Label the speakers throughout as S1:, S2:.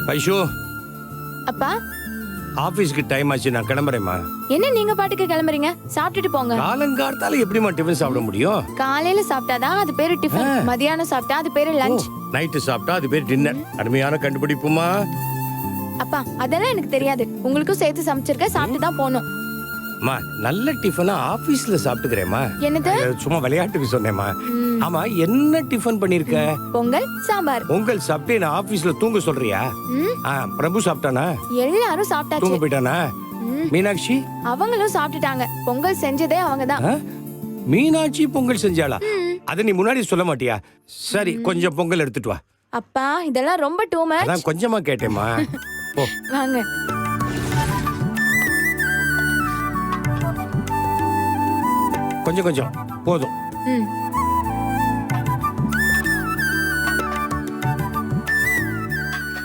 S1: வைஷு,
S2: அப்பா
S1: ஆபீஸ்க்கு டைம் ஆச்சு, நான் கிளம்புறேம்மா.
S2: என்ன நீங்க பாட்டுக்கு கிளம்புறீங்க? சாப்பிட்டுட்டு போங்க.
S1: காலங்காலத்தால எப்படிம்மா டிஃபன் சாப்பிட முடியும்?
S2: காலையில சாப்பிட்டாதான் அது பேரு டிஃபன், மதியானம் சாப்பிட்டா அது பேரு லஞ்ச்,
S1: நைட்டு சாப்பிட்டா அது பேர் டின்னர். அருமையான கண்டுபிடிப்புமா.
S2: அப்பா அதெல்லாம் எனக்கு தெரியாது. உங்களுக்கும் சேர்த்து சமைச்சிருக்க, சாப்பிட்டு தான் போகணும்.
S1: அம்மா, நல்ல டிஃபனா ஆபீஸ்ல சாப்பிட்டுக்கிறேம்மா.
S2: என்னது?
S1: சும்மா விளையாட்டுக்கு சொன்னேம்மா. ஆமா, என்ன டிஃபன் பண்ணிருக்க?
S2: பொங்கல் சாம்பார்.
S1: பொங்கல் சாப்பிட்டு நான் ஆபீஸ்ல தூங்க சொல்றியா? பிரபு சாப்பிட்டானா?
S2: எல்லாரும் சாப்பிட்டாச்சு.
S1: தூங்க போயிட்டானா? மீனாட்சி
S2: அவங்களும் சாப்பிட்டுட்டாங்க. பொங்கல் செஞ்சதே அவங்கதான்.
S1: மீனாட்சி பொங்கல் செஞ்சாளா? அத நீ முன்னாடி சொல்ல மாட்டியா? சரி, கொஞ்சம் பொங்கல் எடுத்துட்டு வா.
S2: அப்பா இதெல்லாம் ரொம்ப டூ மச்.
S1: அதான் கொஞ்சமா கேட்டேம்மா. போ
S2: வாங்க.
S1: கொஞ்சம் கொஞ்சம் போதும்.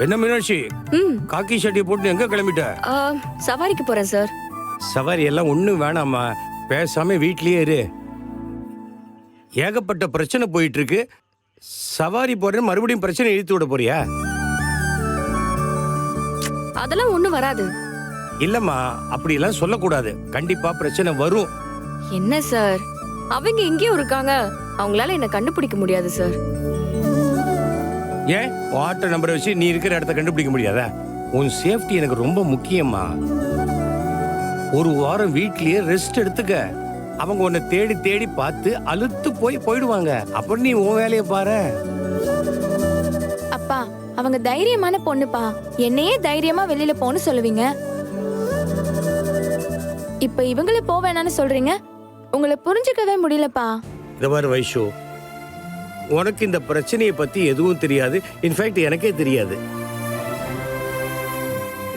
S1: என்ன மீனாட்சி, காக்கி ஷர்ட்டை போட்டு எங்க கிளம்பிட்ட?
S3: சவாரிக்கு போறேன் சார்.
S1: சவாரி எல்லாம் ஒண்ணும் வேணாமா, பேசாம வீட்லயே இரு. ஏகப்பட்ட பிரச்சனை போயிட்டு இருக்கு. சவாரி போறேன்னு மறுபடியும் பிரச்சனை இழுத்து விட போறியா?
S3: அதெல்லாம் ஒண்ணும் வராது.
S1: இல்லம்மா, அப்படி எல்லாம் சொல்லக்கூடாது. கண்டிப்பா பிரச்சனை வரும்.
S3: என்ன சார், அவங்க எங்கேயும் இருக்காங்க, அவங்களால என்ன கண்டுபிடிக்க முடியாது சார்.
S1: ஏன் ஆட்டோ நம்பரை வச்சு நீ இருக்கிற இடத்த கண்டுபிடிக்க முடியாதா? உன் சேஃப்டி எனக்கு ரொம்ப முக்கியமா. ஒரு வாரம் வீட்லயே ரெஸ்ட் எடுத்துக்க. அவங்க உன்னை தேடி தேடி பார்த்து அலுத்து போயிடுவாங்க. அப்புறம் நீ உன் வேலையை பாரு.
S2: அப்பா அவங்க தைரியமான பொண்ணுப்பா. என்னையே தைரியமா வெளியில போன்னு சொல்லுவீங்க. இப்ப இவங்கள போவேனான்னு சொல்றீங்க. உங்களை புரிஞ்சுக்கவே முடியலப்பா.
S1: இத பாரு வைஷு, உனக்கு இந்த பிரச்சனையை பத்தி எதுவும் தெரியாது. இன்ஃபேக்ட் எனக்கே தெரியாது.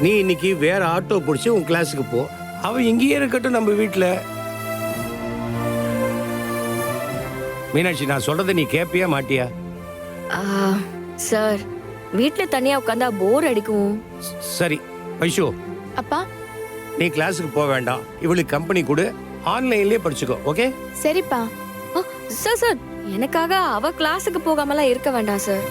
S1: நீ இன்னைக்கு வேற ஆட்டோ பிடிச்சி உன் கிளாஸுக்கு போ. அவ இங்கேயே இருக்கட்டும் நம்ம வீட்டுல. மீனாட்சி, நான் சொல்றதை நீ கேப்பியா மாட்டியா?
S3: சார், வீட்ல தனியா உட்கார்ந்தா போர் அடிக்கும்.
S1: சரி வைஷு,
S2: அப்பா
S1: நீ கிளாஸுக்கு போக வேண்டாம். இவளுக்கு கம்பெனி கொடு, ஆன்லைன்லயே படிச்சுக்கோ. ஓகே?
S2: சரிப்பா.
S3: சார் சார், எனக்காக அவ கிளாஸுக்கு போகாமலாம் இருக்க வேண்டாம் சார்.